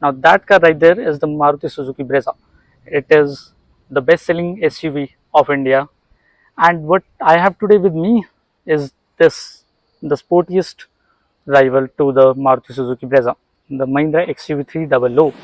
Now that car right there is the Maruti Suzuki Brezza. It is the best selling SUV of India, and what I have today with me is this, the sportiest rival to the Maruti Suzuki Brezza, the Mahindra XUV300.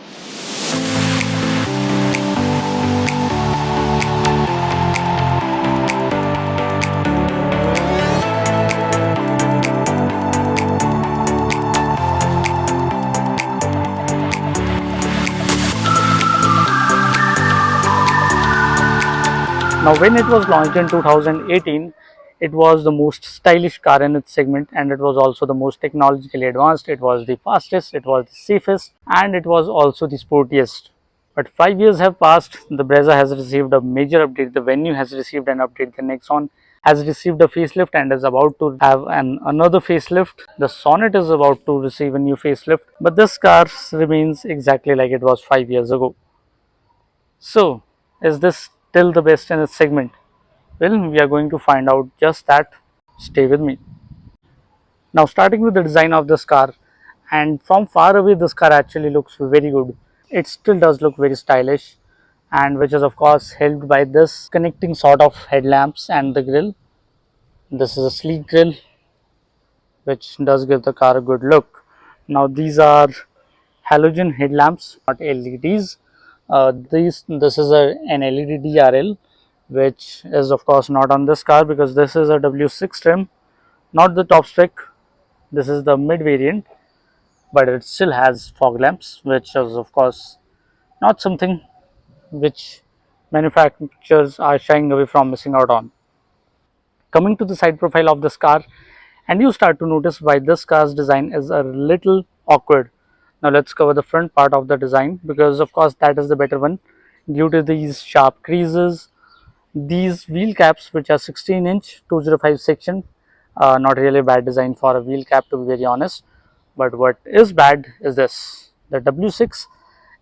Now, when it was launched in 2018, it was the most stylish car in its segment, and it was also the most technologically advanced. It was the fastest, it was the safest, and it was also the sportiest. But 5 years have passed. The Brezza has received a major update. The Venue has received an update. The Nexon has received a facelift and is about to have another facelift. The Sonnet is about to receive a new facelift. But this car remains exactly like it was 5 years ago. So, is this still the best in its segment? Well, we are going to find out just that. Stay with me. Now, starting with the design of this car, and from far away, this car actually looks very good. It still does look very stylish, and which is, of course, helped by this connecting sort of headlamps and the grille. This is a sleek grille, which does give the car a good look. Now, these are halogen headlamps, not LEDs. This is an LED DRL, which is of course not on this car because this is a W6 trim, not the top spec. This is the mid variant, but it still has fog lamps, which is of course not something which manufacturers are shying away from missing out on. Coming to the side profile of this car, and you start to notice why this car's design is a little awkward. Now let's cover the front part of the design, because of course that is the better one due to these sharp creases, these wheel caps which are 16-inch 205 section. Not really a bad design for a wheel cap, to be very honest, but what is bad is this: the W6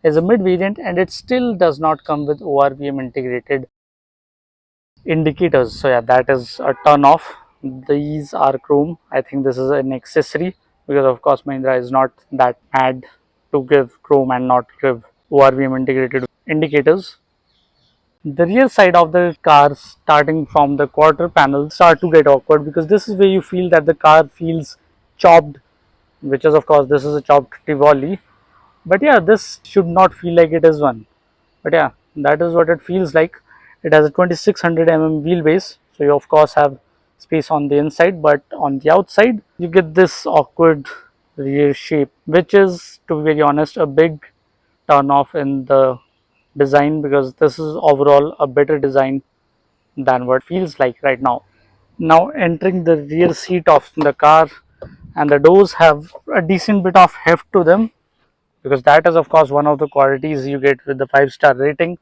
is a mid variant and it still does not come with ORVM integrated indicators. So yeah, that is a turn off. These are chrome. I think this is an accessory because of course Mahindra is not that mad to give chrome and not give ORVM integrated indicators. The rear side of the car, starting from the quarter panel, start to get awkward because this is where you feel that the car feels chopped, which is of course this is a chopped Tivoli. But yeah, this should not feel like it is one. But yeah, that is what it feels like. It has a 2600 wheelbase, so you of course have space on the inside, but on the outside you get this awkward rear shape, which is, to be very honest, a big turn off in the design, because this is overall a better design than what feels like right now. Now entering the rear seat of the car, and the doors have a decent bit of heft to them, because that is of course one of the qualities you get with the 5-star rating.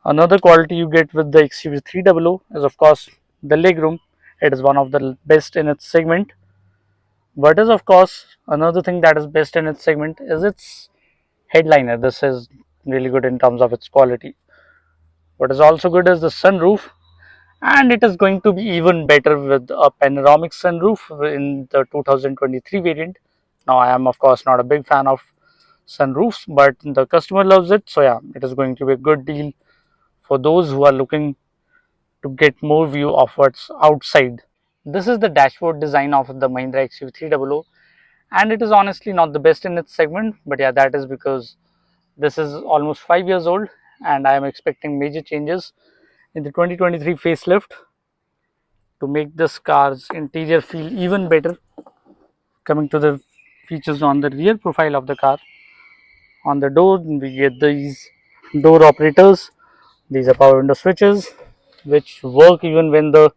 Another quality you get with the XUV300 is of course the legroom. It is one of the best in its segment. But is of course another thing that is best in its segment is its headliner. This is really good in terms of its quality. What is also good is the sunroof, and it is going to be even better with a panoramic sunroof in the 2023 variant. Now I am of course not a big fan of sunroofs, but the customer loves it, so yeah, it is going to be a good deal for those who are looking to get more view of what's outside. This is the dashboard design of the Mahindra XUV300, and it is honestly not the best in its segment, but yeah, that is because this is almost 5 years old and I am expecting major changes in the 2023 facelift to make this car's interior feel even better. Coming to the features on the rear profile of the car, on the door we get these door operators. These are power window switches which work even when the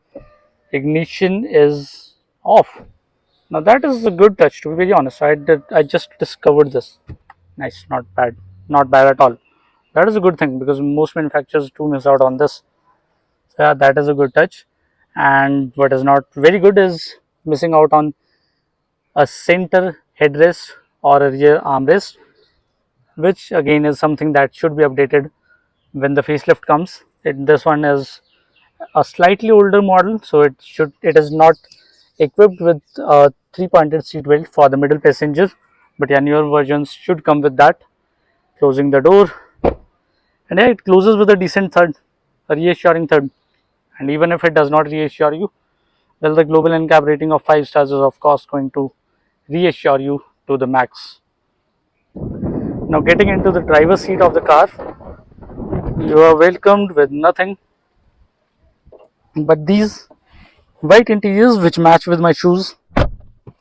ignition is off. Now that is a good touch, to be very honest. I just discovered this. Nice, not bad, not bad at all. That is a good thing because most manufacturers do miss out on this. So yeah, that is a good touch. And what is not very good is missing out on a center headrest or a rear armrest, which again is something that should be updated when the facelift comes. This one is a slightly older model, so it is not equipped with a three-pointed seat belt for the middle passenger, but yeah, newer versions should come with that. closing the door, and yeah, it closes with a decent thud, a reassuring thud. And even if it does not reassure you, well, the global NCAP rating of 5 stars is of course going to reassure you to the max. Now, getting into the driver's seat of the car, you are welcomed with nothing but these white interiors which match with my shoes.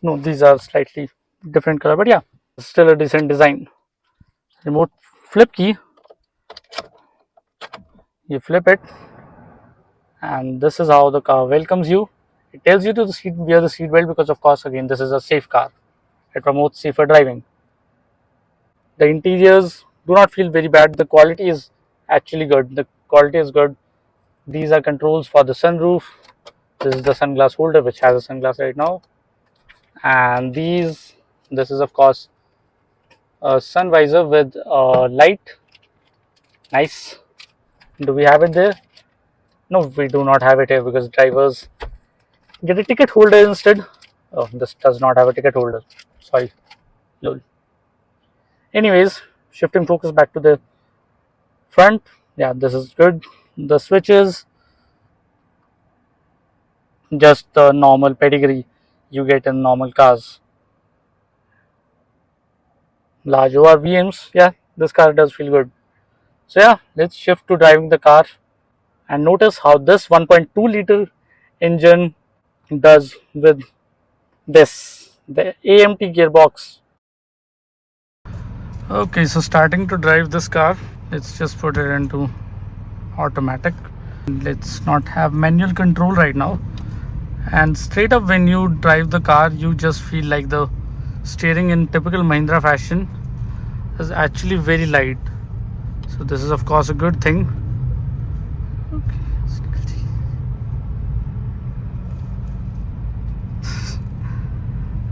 No, these are slightly different color, but yeah, still a decent design. Remote flip key, you flip it, and this is how the car welcomes you. It tells you to wear the seat belt because, of course, again, this is a safe car. It promotes safer driving. The interiors do not feel very bad. The quality is actually good. The quality is good. These are controls for the sunroof. This is the sunglass holder which has a sunglass right now, and this is of course a sun visor with a light. Nice. Do we have it there? No, we do not have it here because drivers get a ticket holder instead. Oh, this does not have a ticket holder. Sorry. Lol. Anyways, shifting focus back to the front. Yeah, this is good. The switches, just the normal pedigree you get in normal cars. Large ORVMs. Yeah, this car does feel good. So yeah, let's shift to driving the car and notice how this 1.2 liter engine does with the AMT gearbox. Okay, so starting to drive this car, let's just put it into automatic. Let's not have manual control right now, and straight up when you drive the car you just feel like the steering in typical Mahindra fashion is actually very light. So this is of course a good thing.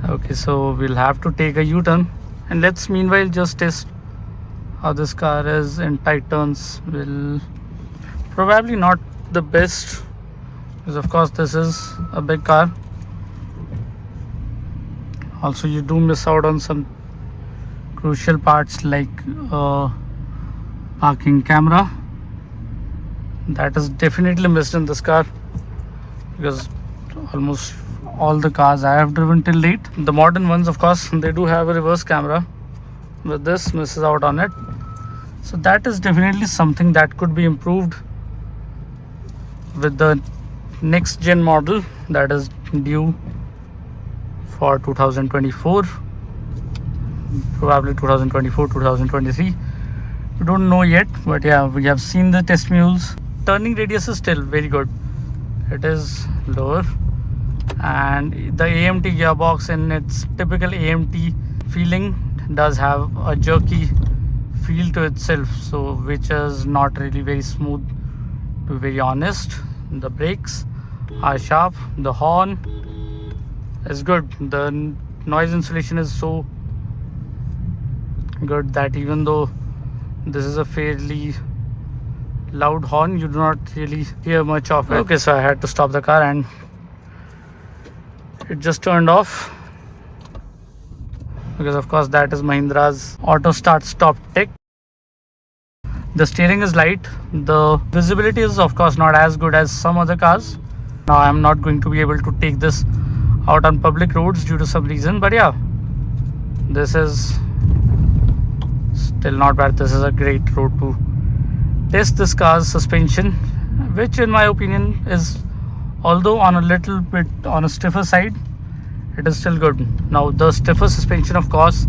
Okay, so we'll have to take a U-turn, and let's meanwhile just test how this car is in tight turns. Will probably not the best because of course this is a big car. Also, you do miss out on some crucial parts like parking camera. That is definitely missed in this car because almost all the cars I have driven till date, the modern ones of course, they do have a reverse camera, but this misses out on it. So that is definitely something that could be improved with the next gen model that is due for 2024, probably 2024, 2023. We don't know yet, but yeah, we have seen the test mules. Turning radius is still very good. It is lower, and the AMT gearbox in its typical AMT feeling does have a jerky feel to itself, so which is not really very smooth, to be very honest. The brakes are sharp, the horn is good, the noise insulation is so good that even though this is a fairly loud horn, you do not really hear much of it. Okay, so I had to stop the car and it just turned off because of course that is Mahindra's auto start stop tech. The steering is light. The visibility is of course not as good as some other cars. Now I'm not going to be able to take this out on public roads due to some reason, but yeah, this is still not bad. This is a great road to test this car's suspension, which in my opinion is, although on a little bit on a stiffer side, it is still good. Now the stiffer suspension of course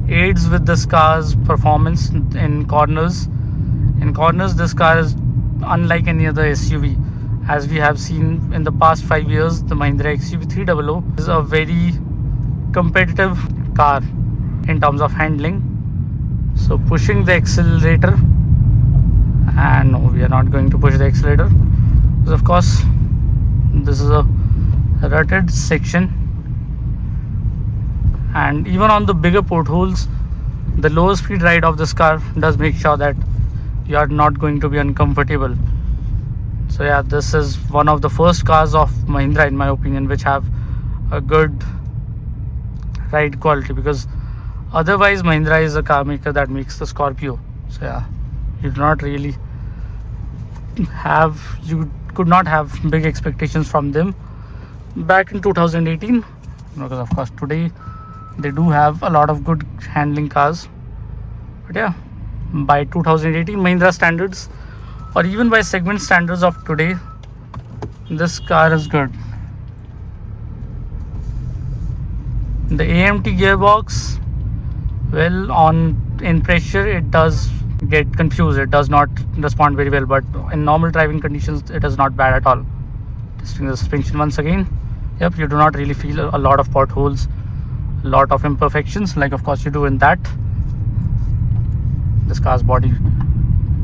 aids with this car's performance in corners. In corners, this car is unlike any other SUV. As we have seen in the past 5 years, the Mahindra XUV300 is a very competitive car in terms of handling. So pushing the accelerator, and no, we are not going to push the accelerator because of course this is a rutted section, and even on the bigger potholes, the lower speed ride of this car does make sure that you are not going to be uncomfortable. So yeah, this is one of the first cars of Mahindra in my opinion which have a good ride quality, because Otherwise, Mahindra is a car maker that makes the Scorpio. So yeah, you do not really you could not have big expectations from them back in 2018, because of course today they do have a lot of good handling cars. But yeah, by 2018 Mahindra standards, or even by segment standards of today, this car is good. The AMT gearbox, well, in pressure it does get confused, it does not respond very well, but in normal driving conditions it is not bad at all. Testing the suspension once again. Yep, you do not really feel a lot of potholes, a lot of imperfections like of course you do in that. This car's body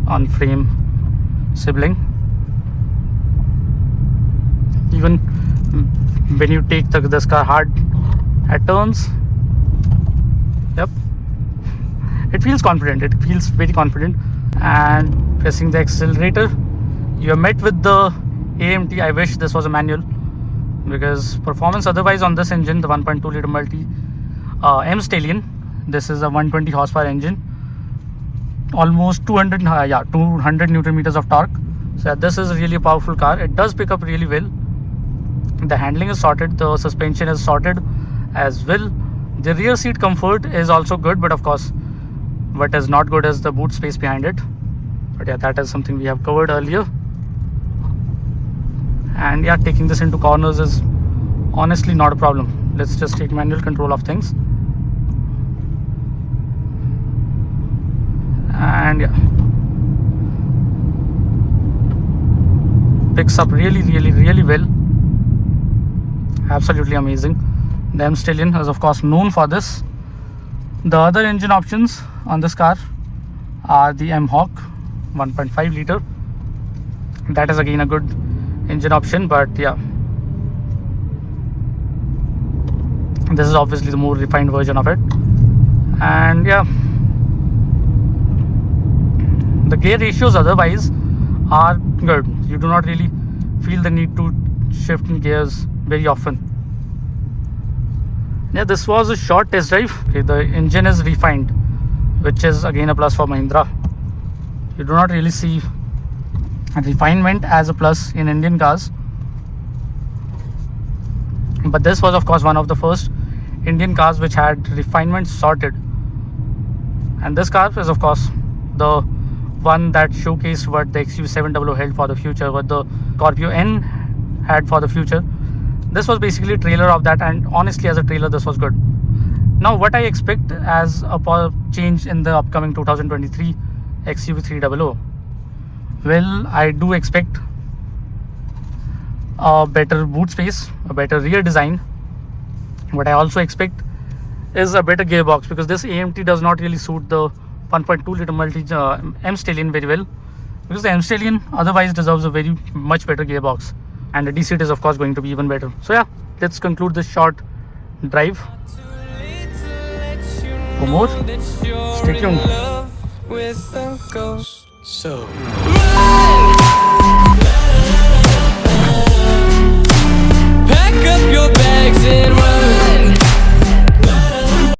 on frame sibling. Even when you take this car hard at turns, yep, it feels confident, it feels very confident. And pressing the accelerator, you are met with the AMT. I wish this was a manual, because performance otherwise on this engine, the 1.2 liter multi M Stallion, this is a 120 horsepower engine, almost 200 Newton meters of torque. So this is really a powerful car. It does pick up really well. The handling is sorted, the suspension is sorted as well. The rear seat comfort is also good, but of course what is not good is the boot space behind it. But yeah, that is something we have covered earlier. And yeah, taking this into corners is honestly not a problem. Let's just take manual control of things. And yeah, picks up really well. Absolutely amazing. The M Stallion is of course known for this. The other engine options on this car are the M Hawk 1.5 liter. That is again a good engine option, but yeah, this is obviously the more refined version of it. And yeah, the gear ratios otherwise are good. You do not really feel the need to shift in gears very often. Yeah, this was a short test drive. Okay, the engine is refined, which is again a plus for Mahindra. You do not really see refinement as a plus in Indian cars, but this was of course one of the first Indian cars which had refinement sorted. And this car is of course the one that showcased what the XUV300 held for the future, what the Scorpio N had for the future. This was basically a trailer of that, and honestly as a trailer this was good. Now what I expect as a change in the upcoming 2023 XUV300, well, I do expect a better boot space, a better rear design. What I also expect is a better gearbox, because this AMT does not really suit the 1.2 liter multi M Stallion very well, because the M Stallion otherwise deserves a very much better gearbox, and the D-seat is of course going to be even better. So yeah, let's conclude this short drive. For more, stay tuned.